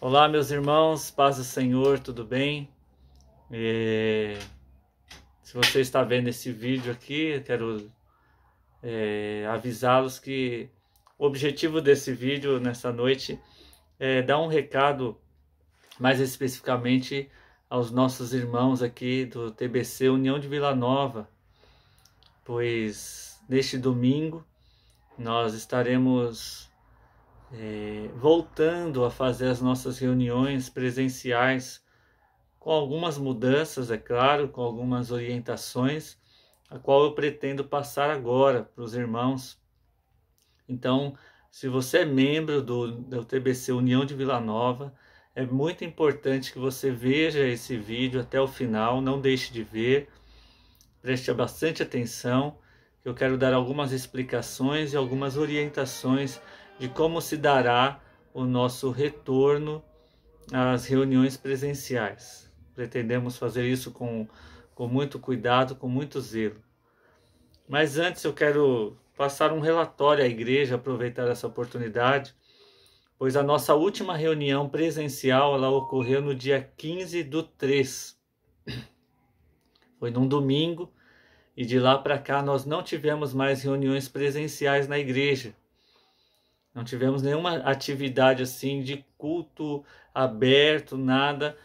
Olá, meus irmãos, paz do Senhor, tudo bem? Se você está vendo esse vídeo aqui, eu quero avisá-los que o objetivo desse vídeo nessa noite é dar um recado mais especificamente aos nossos irmãos aqui do TBC União de Vila Nova, pois neste domingo nós estaremos voltando a fazer as nossas reuniões presenciais, com algumas mudanças, é claro, com algumas orientações, a qual eu pretendo passar agora para os irmãos. Então, se você é membro do TBC União de Vila Nova, é muito importante que você veja esse vídeo até o final, não deixe de ver, preste bastante atenção, que eu quero dar algumas explicações e algumas orientações de como se dará o nosso retorno às reuniões presenciais. Pretendemos fazer isso com muito cuidado, com muito zelo. Mas antes eu quero passar um relatório à igreja, aproveitar essa oportunidade, pois a nossa última reunião presencial ela ocorreu no dia 15/3. Foi num domingo, e de lá para cá nós não tivemos mais reuniões presenciais na igreja. Não tivemos nenhuma atividade assim de culto aberto, nada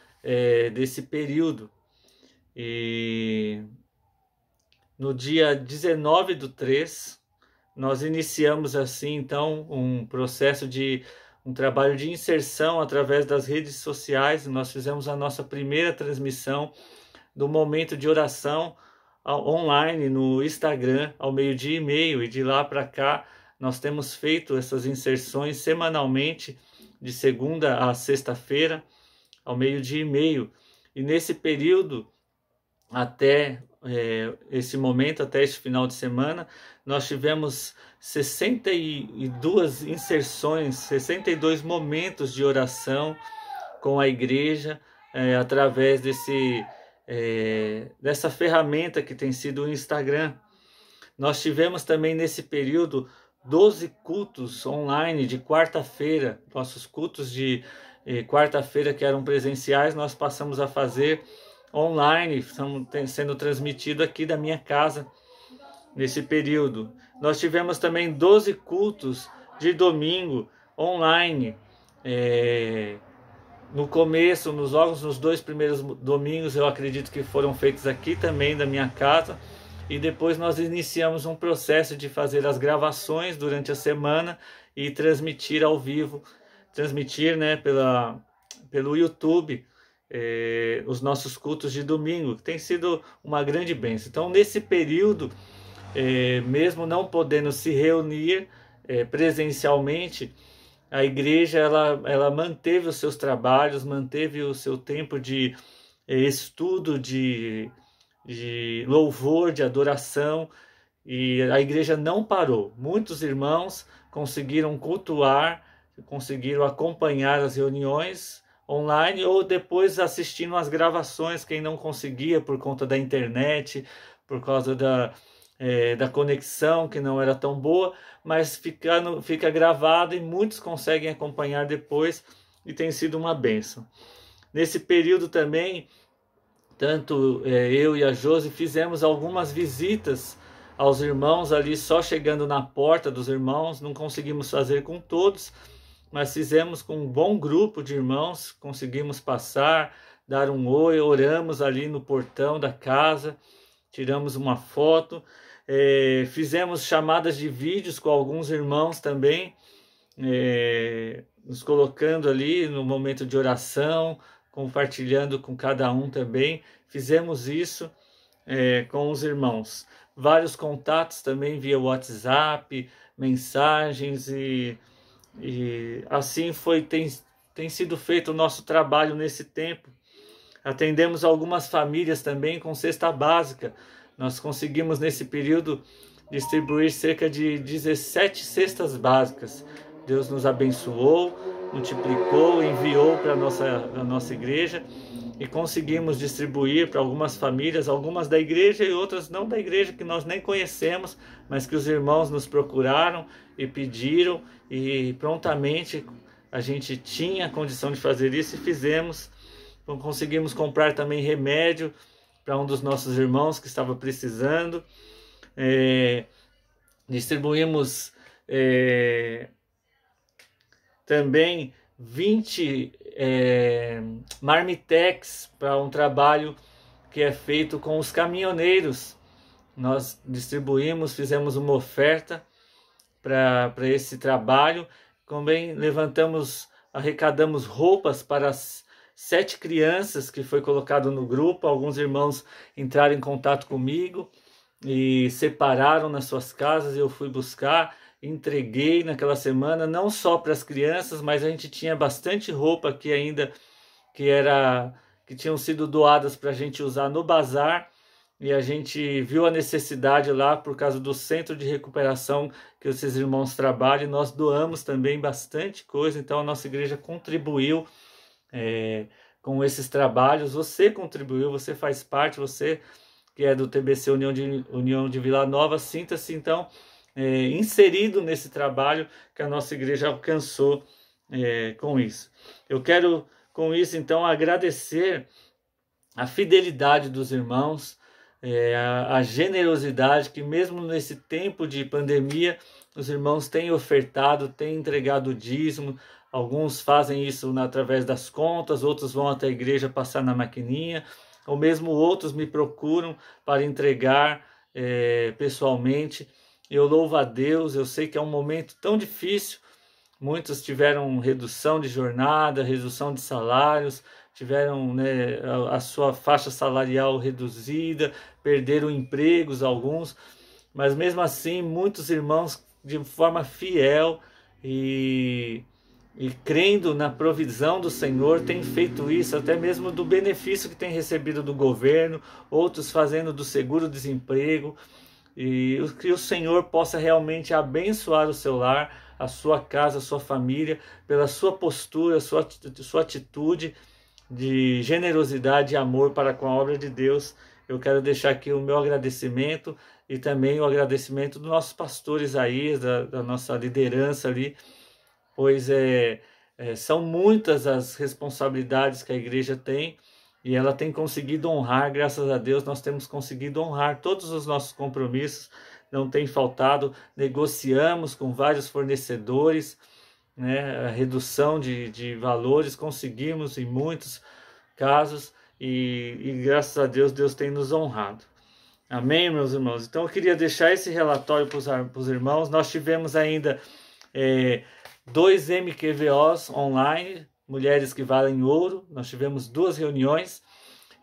desse período. E no dia 19/3, nós iniciamos assim então um processo de um trabalho de inserção através das redes sociais. Nós fizemos a nossa primeira transmissão do momento de oração online no Instagram ao 12h30, e de lá para cá nós temos feito essas inserções semanalmente, de segunda a sexta-feira, ao 12h30. E nesse período, até esse momento, até este final de semana, nós tivemos 62 inserções, 62 momentos de oração com a igreja, através dessa ferramenta que tem sido o Instagram. Nós tivemos também nesse período 12 cultos online de quarta-feira. Nossos cultos de quarta-feira, que eram presenciais, nós passamos a fazer online, estão sendo transmitido aqui da minha casa nesse período. Nós tivemos também 12 cultos de domingo online. No começo, nos 2 primeiros domingos, eu acredito que foram feitos aqui também da minha casa. E depois nós iniciamos um processo de fazer as gravações durante a semana e transmitir ao vivo, pelo YouTube, os nossos cultos de domingo, que tem sido uma grande bênção. Então, nesse período, mesmo não podendo se reunir presencialmente, a igreja ela manteve os seus trabalhos, manteve o seu tempo de estudo, de louvor, de adoração, e a igreja não parou. Muitos irmãos conseguiram cultuar, conseguiram acompanhar as reuniões online ou depois assistindo as gravações, quem não conseguia por conta da internet, por causa da conexão que não era tão boa, mas fica gravado e muitos conseguem acompanhar depois, e tem sido uma bênção. Nesse período também, tanto eu e a Josi fizemos algumas visitas aos irmãos ali, só chegando na porta dos irmãos. Não conseguimos fazer com todos, mas fizemos com um bom grupo de irmãos, conseguimos passar, dar um oi, oramos ali no portão da casa, tiramos uma foto, fizemos chamadas de vídeos com alguns irmãos também, nos colocando ali no momento de oração, compartilhando com cada um também. Fizemos isso com os irmãos. Vários contatos também via WhatsApp, mensagens, e assim tem sido feito o nosso trabalho nesse tempo. Atendemos algumas famílias também com cesta básica. Nós conseguimos nesse período distribuir cerca de 17 cestas básicas. Deus nos abençoou, multiplicou, enviou para a nossa igreja, e conseguimos distribuir para algumas famílias, algumas da igreja e outras não da igreja, que nós nem conhecemos, mas que os irmãos nos procuraram e pediram, e prontamente a gente tinha condição de fazer isso e fizemos. Então, conseguimos comprar também remédio para um dos nossos irmãos que estava precisando. Distribuímos também 20 marmitex para um trabalho que é feito com os caminhoneiros. Nós distribuímos, fizemos uma oferta para esse trabalho. Também arrecadamos roupas para as 7 crianças que foi colocado no grupo. Alguns irmãos entraram em contato comigo e separaram nas suas casas. Eu fui buscar, entreguei naquela semana, não só para as crianças, mas a gente tinha bastante roupa aqui ainda que tinham sido doadas para a gente usar no bazar, e a gente viu a necessidade lá por causa do centro de recuperação que esses irmãos trabalham, e nós doamos também bastante coisa. Então a nossa igreja contribuiu com esses trabalhos. Você contribuiu, você faz parte, você que é do TBC União de Vila Nova, sinta-se então inserido nesse trabalho que a nossa igreja alcançou com isso. Eu quero com isso então agradecer a fidelidade dos irmãos, a generosidade que mesmo nesse tempo de pandemia os irmãos têm ofertado, têm entregado o dízimo. Alguns fazem isso através das contas, outros vão até a igreja passar na maquininha, ou mesmo outros me procuram para entregar pessoalmente. Eu louvo a Deus, eu sei que é um momento tão difícil. Muitos tiveram redução de jornada, redução de salários, tiveram a sua faixa salarial reduzida, perderam empregos alguns, mas mesmo assim muitos irmãos de forma fiel e crendo na provisão do Senhor têm feito isso, até mesmo do benefício que têm recebido do governo, outros fazendo do seguro-desemprego, e que o Senhor possa realmente abençoar o seu lar, a sua casa, a sua família, pela sua postura, sua atitude de generosidade e amor para com a obra de Deus. Eu quero deixar aqui o meu agradecimento e também o agradecimento dos nossos pastores aí, da nossa liderança ali, pois são muitas as responsabilidades que a igreja tem e ela tem conseguido honrar. Graças a Deus nós temos conseguido honrar todos os nossos compromissos, não tem faltado. Negociamos com vários fornecedores, a redução de valores, conseguimos em muitos casos e graças a Deus, Deus tem nos honrado. Amém, meus irmãos? Então eu queria deixar esse relatório para os irmãos. Nós tivemos ainda 2 MQVOs online, Mulheres que Valem Ouro. Nós tivemos 2 reuniões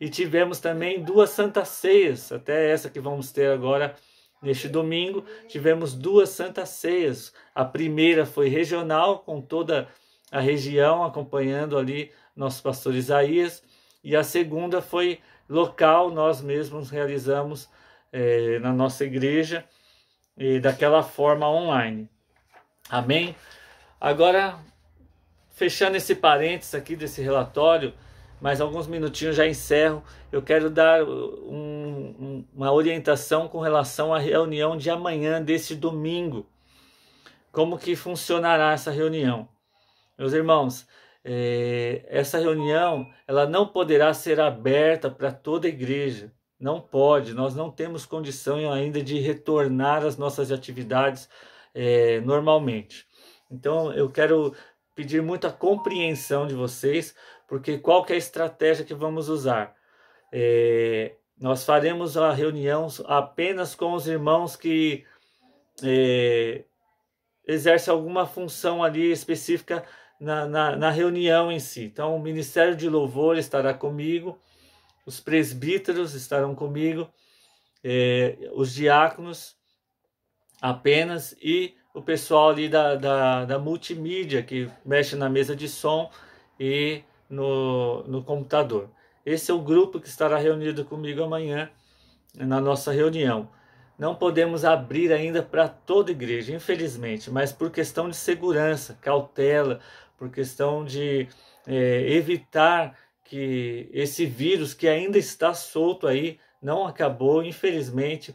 e tivemos também 2 Santas Ceias, até essa que vamos ter agora neste domingo. Tivemos 2 Santas Ceias. A primeira foi regional, com toda a região acompanhando ali nosso pastor Isaías, e a segunda foi local, nós mesmos realizamos na nossa igreja, e daquela forma online. Amém? Agora, fechando esse parênteses aqui desse relatório, mais alguns minutinhos já encerro. Eu quero dar uma orientação com relação à reunião de amanhã, deste domingo. Como que funcionará essa reunião? Meus irmãos, essa reunião ela não poderá ser aberta para toda a igreja. Não pode, nós não temos condição ainda de retornar às nossas atividades normalmente. Então eu quero pedir muita compreensão de vocês, porque qual que é a estratégia que vamos usar? Nós faremos a reunião apenas com os irmãos que exercem alguma função ali específica na reunião em si. Então o Ministério de Louvor estará comigo, os presbíteros estarão comigo, os diáconos apenas, e o pessoal ali da multimídia, que mexe na mesa de som e no computador. Esse é o grupo que estará reunido comigo amanhã na nossa reunião. Não podemos abrir ainda para toda a igreja, infelizmente, mas por questão de segurança, cautela, por questão de evitar que esse vírus que ainda está solto aí, não acabou, infelizmente,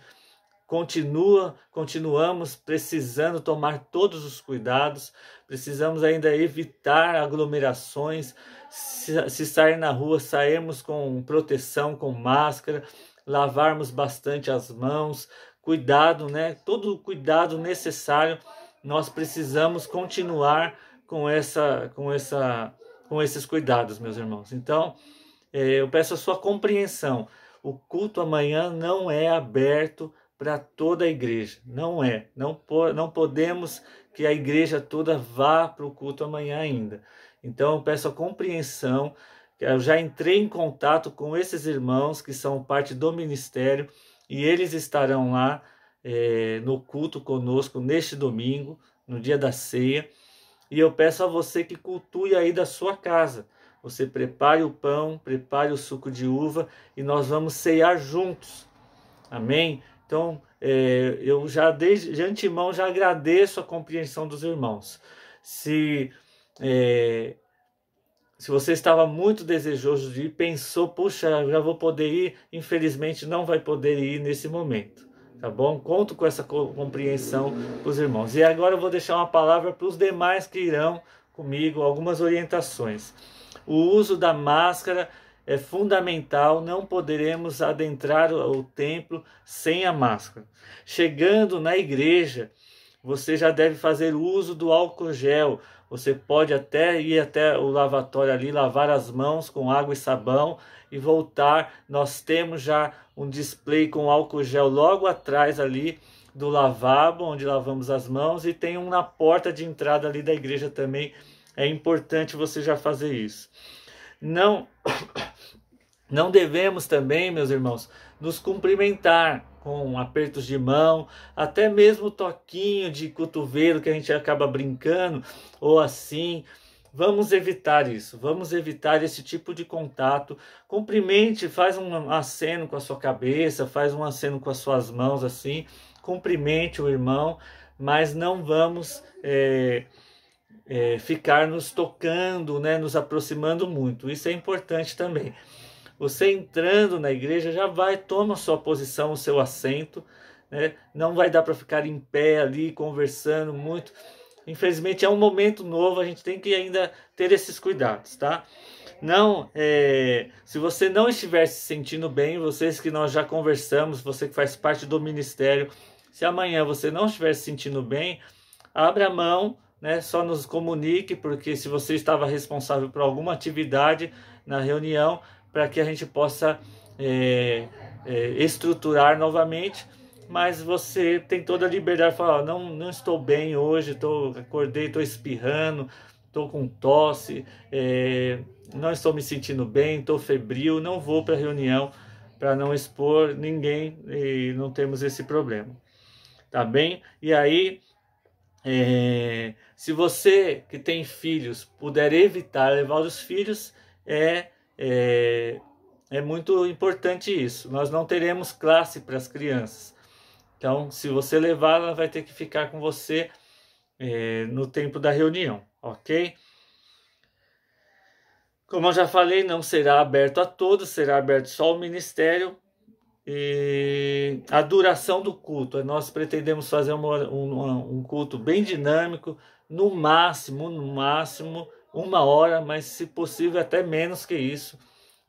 continuamos precisando tomar todos os cuidados, precisamos ainda evitar aglomerações, se sair na rua, sairmos com proteção, com máscara, lavarmos bastante as mãos, cuidado, né? Todo o cuidado necessário, nós precisamos continuar com esses cuidados, meus irmãos. Então, eu peço a sua compreensão. O culto amanhã não é aberto para toda a igreja. Não é. Não podemos que a igreja toda vá para o culto amanhã ainda. Então, eu peço a compreensão. Eu já entrei em contato com esses irmãos que são parte do ministério e eles estarão lá no culto conosco neste domingo, no dia da ceia. E eu peço a você que cultue aí da sua casa. Você prepare o pão, prepare o suco de uva e nós vamos ceiar juntos. Amém? Então, eu já de antemão já agradeço a compreensão dos irmãos. Se você estava muito desejoso de ir, pensou, puxa, já vou poder ir, infelizmente não vai poder ir nesse momento. Tá bom? Conto com essa compreensão dos irmãos. E agora eu vou deixar uma palavra para os demais que irão comigo, algumas orientações. O uso da máscara é fundamental, não poderemos adentrar o templo sem a máscara. Chegando na igreja, você já deve fazer uso do álcool gel. Você pode até ir até o lavatório ali, lavar as mãos com água e sabão e voltar. Nós temos já um display com álcool gel logo atrás ali do lavabo, onde lavamos as mãos, e tem um na porta de entrada ali da igreja também. É importante você já fazer isso. Não devemos também, meus irmãos, nos cumprimentar com apertos de mão, até mesmo toquinho de cotovelo que a gente acaba brincando, ou assim. Vamos evitar isso, vamos evitar esse tipo de contato. Cumprimente, faz um aceno com a sua cabeça, faz um aceno com as suas mãos assim, cumprimente o irmão, mas não vamos ficar nos tocando, né, nos aproximando muito. Isso é importante também. Você entrando na igreja, já toma a sua posição, o seu assento, né? Não vai dar para ficar em pé ali, conversando muito. Infelizmente é um momento novo, a gente tem que ainda ter esses cuidados, tá? Se você não estiver se sentindo bem, vocês que nós já conversamos, você que faz parte do ministério, se amanhã você não estiver se sentindo bem, abra a mão, né? Só nos comunique, porque se você estava responsável por alguma atividade na reunião, para que a gente possa estruturar novamente, mas você tem toda a liberdade de falar, não estou bem hoje, acordei, estou espirrando, estou com tosse, não estou me sentindo bem, estou febril, não vou para a reunião, para não expor ninguém e não temos esse problema, tá bem? E aí, se você que tem filhos puder evitar levar os filhos, é muito importante isso. Nós não teremos classe para as crianças. Então, se você levar, ela vai ter que ficar com você no tempo da reunião, ok? Como eu já falei, não será aberto a todos, será aberto só ao ministério. E a duração do culto, nós pretendemos fazer um culto bem dinâmico, no máximo 1 hora, mas se possível até menos que isso,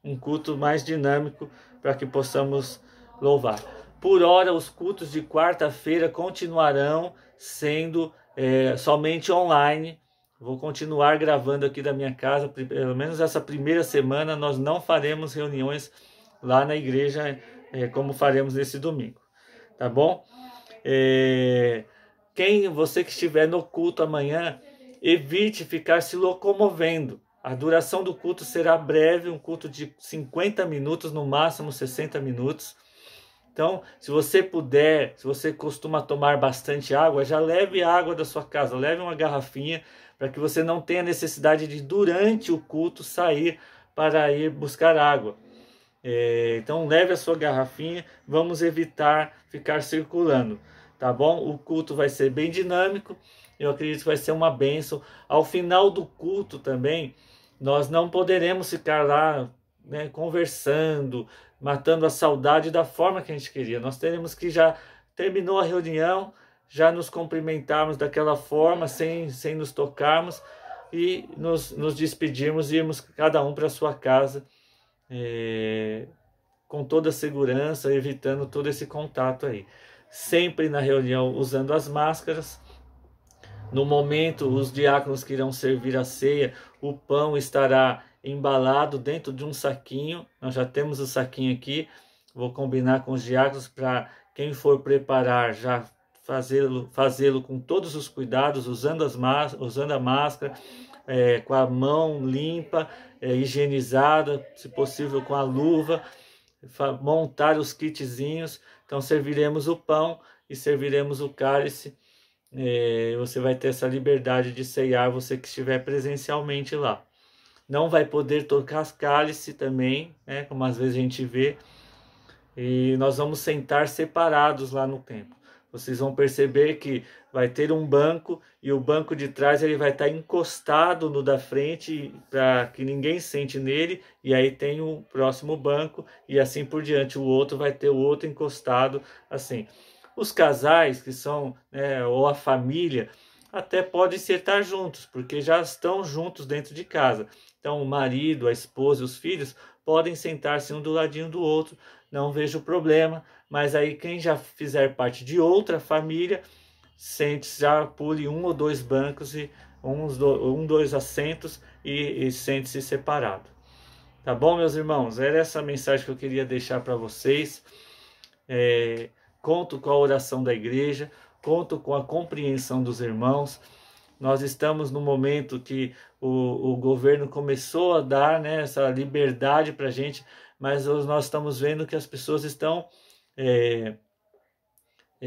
um culto mais dinâmico para que possamos louvar. Por hora, os cultos de quarta-feira continuarão sendo somente online. Vou continuar gravando aqui da minha casa, pelo menos essa primeira semana nós não faremos reuniões lá na igreja como faremos nesse domingo, tá bom? Você que estiver no culto amanhã, evite ficar se locomovendo. A duração do culto será breve, um culto de 50 minutos, no máximo 60 minutos. Então, se você puder, se você costuma tomar bastante água, já leve água da sua casa, leve uma garrafinha, para que você não tenha necessidade de, durante o culto, sair para ir buscar água. Então, leve a sua garrafinha, vamos evitar ficar circulando, tá bom? O culto vai ser bem dinâmico, eu acredito que vai ser uma bênção. Ao final do culto também, nós não poderemos ficar lá, né, conversando, matando a saudade da forma que a gente queria. Nós teremos que já terminou a reunião, já nos cumprimentarmos daquela forma, sem nos tocarmos, e nos despedirmos e irmos cada um para sua casa, com toda a segurança, evitando todo esse contato aí. Sempre na reunião usando as máscaras. No momento, os diáconos que irão servir a ceia, o pão estará embalado dentro de um saquinho. Nós já temos o saquinho aqui. Vou combinar com os diáconos para quem for preparar já fazê-lo com todos os cuidados, usando a máscara, com a mão limpa, higienizada, se possível com a luva, montar os kitzinhos. Então serviremos o pão e serviremos o cálice. Você vai ter essa liberdade de ceiar, você que estiver presencialmente lá. Não vai poder tocar cálice também, né, como às vezes a gente vê. E nós vamos sentar separados lá no templo. Vocês vão perceber que vai ter um banco e o banco de trás ele vai estar encostado no da frente para que ninguém sente nele, e aí tem o próximo banco e assim por diante. O outro vai ter o outro encostado assim. Os casais que são, ou a família, até podem sentar juntos, porque já estão juntos dentro de casa. Então o marido, a esposa e os filhos podem sentar-se um do ladinho do outro, não vejo problema. Mas aí quem já fizer parte de outra família, já pule um ou dois bancos e dois assentos e sente-se separado. Tá bom, meus irmãos? Era essa mensagem que eu queria deixar para vocês. Conto com a oração da igreja, conto com a compreensão dos irmãos. Nós estamos no momento que o governo começou a dar, essa liberdade para a gente, mas nós estamos vendo que as pessoas estão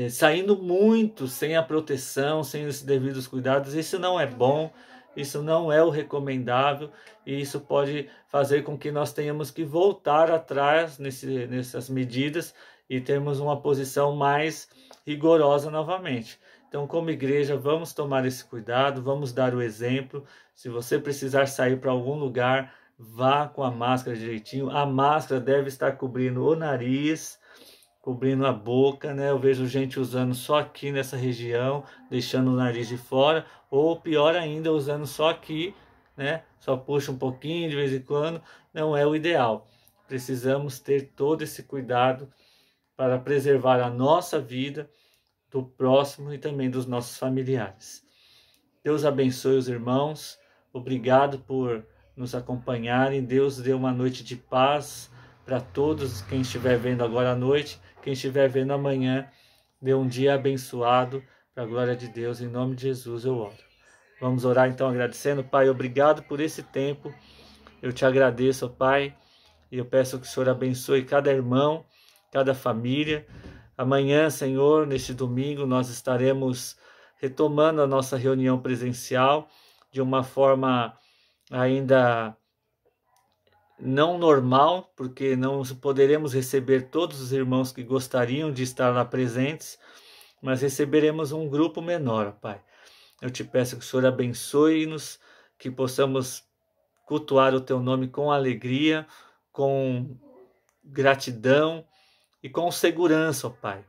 saindo muito sem a proteção, sem os devidos cuidados. Isso não é bom, isso não é o recomendável, e isso pode fazer com que nós tenhamos que voltar atrás nessas medidas e termos uma posição mais rigorosa novamente. Então, como igreja, vamos tomar esse cuidado, vamos dar o exemplo. Se você precisar sair para algum lugar, vá com a máscara direitinho. A máscara deve estar cobrindo o nariz, cobrindo a boca, Eu vejo gente usando só aqui nessa região, deixando o nariz de fora, ou pior ainda, usando só aqui, Só puxa um pouquinho de vez em quando. Não é o ideal. Precisamos ter todo esse cuidado para preservar a nossa vida, do próximo e também dos nossos familiares. Deus abençoe os irmãos. Obrigado por nos acompanharem. Deus dê uma noite de paz para todos. Quem estiver vendo agora à noite, quem estiver vendo amanhã, dê um dia abençoado para a glória de Deus. Em nome de Jesus eu oro. Vamos orar então agradecendo. Pai, obrigado por esse tempo. Eu te agradeço, Pai, e eu peço que o Senhor abençoe cada irmão, cada família. Amanhã, Senhor, neste domingo, nós estaremos retomando a nossa reunião presencial de uma forma ainda não normal, porque não poderemos receber todos os irmãos que gostariam de estar lá presentes, mas receberemos um grupo menor, Pai. Eu te peço que o Senhor abençoe-nos, que possamos cultuar o Teu nome com alegria, com gratidão e com segurança, ó Pai.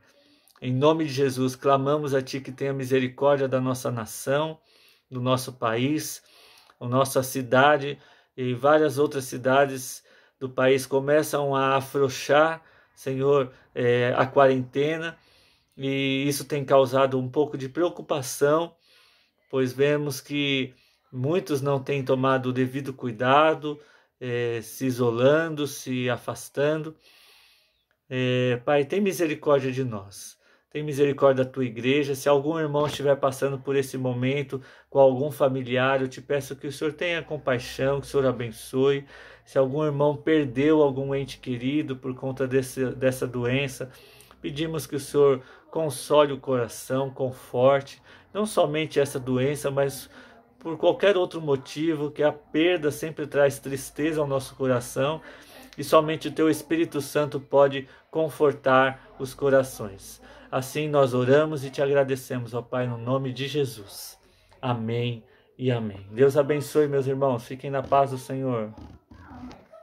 Em nome de Jesus, clamamos a Ti que tenha misericórdia da nossa nação, do nosso país, a nossa cidade e várias outras cidades do país começam a afrouxar, Senhor, a quarentena, e isso tem causado um pouco de preocupação, pois vemos que muitos não têm tomado o devido cuidado, se isolando, se afastando. Pai, tem misericórdia de nós, tem misericórdia da tua igreja. Se algum irmão estiver passando por esse momento com algum familiar, eu te peço que o Senhor tenha compaixão, que o Senhor abençoe. Se algum irmão perdeu algum ente querido por conta dessa doença, pedimos que o Senhor console o coração, conforte, não somente essa doença, mas por qualquer outro motivo, que a perda sempre traz tristeza ao nosso coração, e somente o Teu Espírito Santo pode confortar os corações. Assim nós oramos e Te agradecemos, ó Pai, no nome de Jesus. Amém e amém. Deus abençoe, meus irmãos. Fiquem na paz do Senhor.